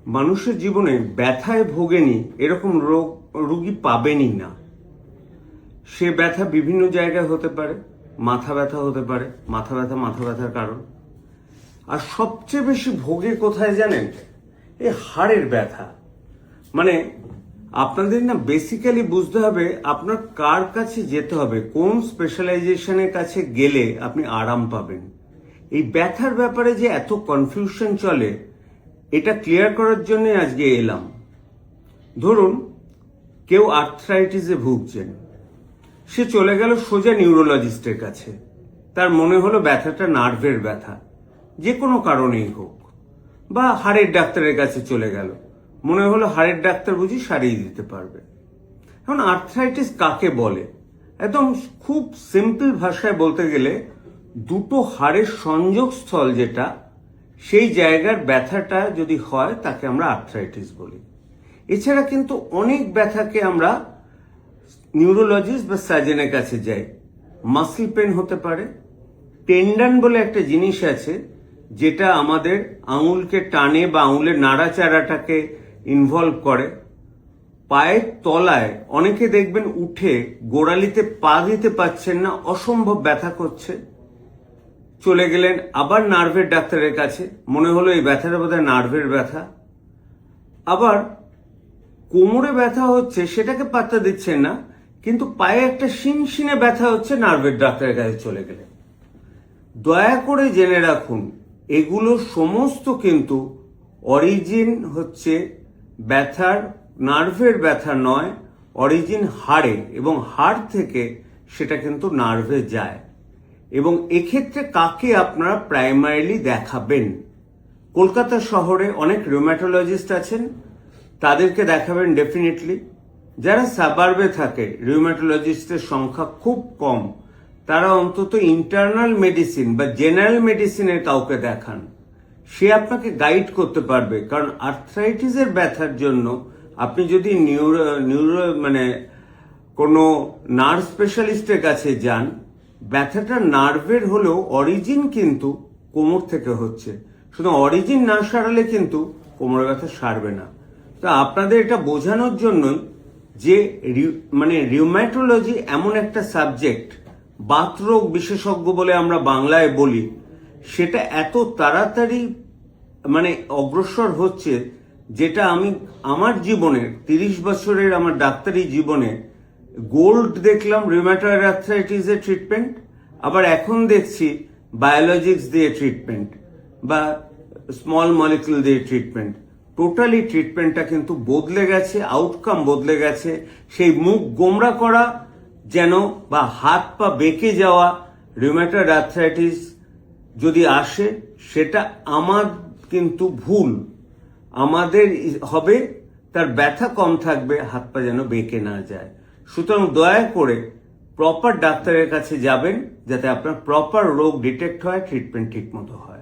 মানুষের জীবনে ব্যথায় ভোগেনি এরকম রোগী পাবেনই না। সে ব্যথা বিভিন্ন জায়গায় হতে পারে, মাথা ব্যথা হতে পারে, মাথা ব্যথার কারণ। আর সবচেয়ে বেশি ভোগে কোথায় জানেন? এই হাড়ের ব্যথা। মানে আপনাদের না বেসিক্যালি বুঝতে হবে আপনার কার কাছে যেতে হবে, কোন স্পেশালাইজেশনের কাছে গেলে আপনি আরাম পাবেন। এই ব্যথার ব্যাপারে যে এত কনফিউশন চলে, এটা ক্লিয়ার করার জন্য আজকে এলাম। ধরুন কেউ আর্থ্রাইটিসে ভুগছেন, সে চলে গেল সোজা নিউরোলজিস্টের কাছে। তার মনে হলো ব্যথাটা নার্ভের ব্যথা, যে কোনো কারণেই হোক। বা হাড়ের ডাক্তারের কাছে চলে গেল, মনে হলো হাড়ের ডাক্তার বুঝি সারিয়ে দিতে পারবে। এখন আর্থ্রাইটিস কাকে বলে? একদম খুব সিম্পল ভাষায় বলতে গেলে দুটো হাড়ের সংযোগস্থল যেটা, সেই জায়গার ব্যথাটা যদি হয় তাকে আমরা আর্থ্রাইটিস বলি। এছাড়া কিন্তু অনেক ব্যথাকে আমরা নিউরোলজিস্ট বা সার্জনের কাছে যাই। মাসল পেন হতে পারে, টেন্ডন বলে একটা জিনিস আছে যেটা আমাদের আঙুলকে টানে বা আঙুলের নাড়াচাড়াটাকে ইনভলভ করে। পায়ের তলায় অনেকে দেখবেন উঠে গোড়ালিতে পা দিতে পারছেন না, অসম্ভব ব্যথা করছে। চলে গেলেন আবার নার্ভের ডাক্তারের কাছে, মনে হলো এই ব্যথাটা বোধহয় নার্ভের ব্যথা। আবার কোমরে ব্যথা হচ্ছে, সেটাকে পাত্তা দিচ্ছেন না, কিন্তু পায়ে একটা শিনশিনে ব্যথা হচ্ছে, নার্ভের ডাক্তারের কাছে চলে গেলেন। দয়া করে জেনে রাখুন, এগুলো সমস্ত কিন্তু অরিজিন হচ্ছে ব্যথার, নার্ভের ব্যথা নয়, অরিজিন হাড়ে, এবং হাড় থেকে সেটা কিন্তু নার্ভে যায়। এবং এক্ষেত্রে কাকে আপনারা প্রাইমারিলি দেখাবেন? কলকাতা শহরে অনেক রিউম্যাটোলজিস্ট আছেন, তাদেরকে দেখাবেন ডেফিনেটলি। যারা সাবার্বে থাকে, রিউম্যাটোলজিস্টের সংখ্যা খুব কম, তারা অন্তত ইন্টারনাল মেডিসিন বা জেনারেল মেডিসিনের কাউকে দেখান। সে আপনাকে গাইড করতে পারবে। কারণ আর্থ্রাইটিসের ব্যথার জন্য আপনি যদি কোনো নার্ভ স্পেশালিস্টের কাছে যান, ব্যথাটা নার্ভের হলেও অরিজিন কিন্তু কোমর থেকে হচ্ছে। শুধু অরিজিন না সারালে কিন্তু কোমরের ব্যথা সারবে না। তো আপনাদের এটা বোঝানোর জন্যই যে রিউম্যাটোলজি এমন একটা সাবজেক্ট, বাতরোগ বিশেষজ্ঞ বলে আমরা বাংলায় বলি, সেটা এত তাড়াতাড়ি অগ্রসর হচ্ছে, যেটা আমি আমার জীবনের 30 বছরের আমার ডাক্তারি জীবনে গোল্ড দেখলাম রিউম্যাটয়েড আর্থ্রাইটিসের ট্রিটমেন্ট, আবার এখন দেখছি বায়োলজিক্স দিয়ে ট্রিটমেন্ট বা স্মল মলিকিউল দিয়ে ট্রিটমেন্ট। টোটালি ট্রিটমেন্টটা কিন্তু বদলে গেছে, আউটকাম বদলে গেছে। সেই মুখ গোমরা করা যেন বা হাত পা বেঁকে যাওয়া রিউম্যাটয়েড আর্থ্রাইটিস যদি আসে, সেটা আমার কিন্তু ভুল। আমাদের হবে তার ব্যথা কম থাকবে, হাত পা যেন বেঁকে না যায়। সুতরাং দয়া করে প্রপার ডাক্তারের কাছে যাবেন, যাতে আপনার প্রপার রোগ ডিটেক্ট হয়, ট্রিটমেন্ট ঠিক মতো হয়।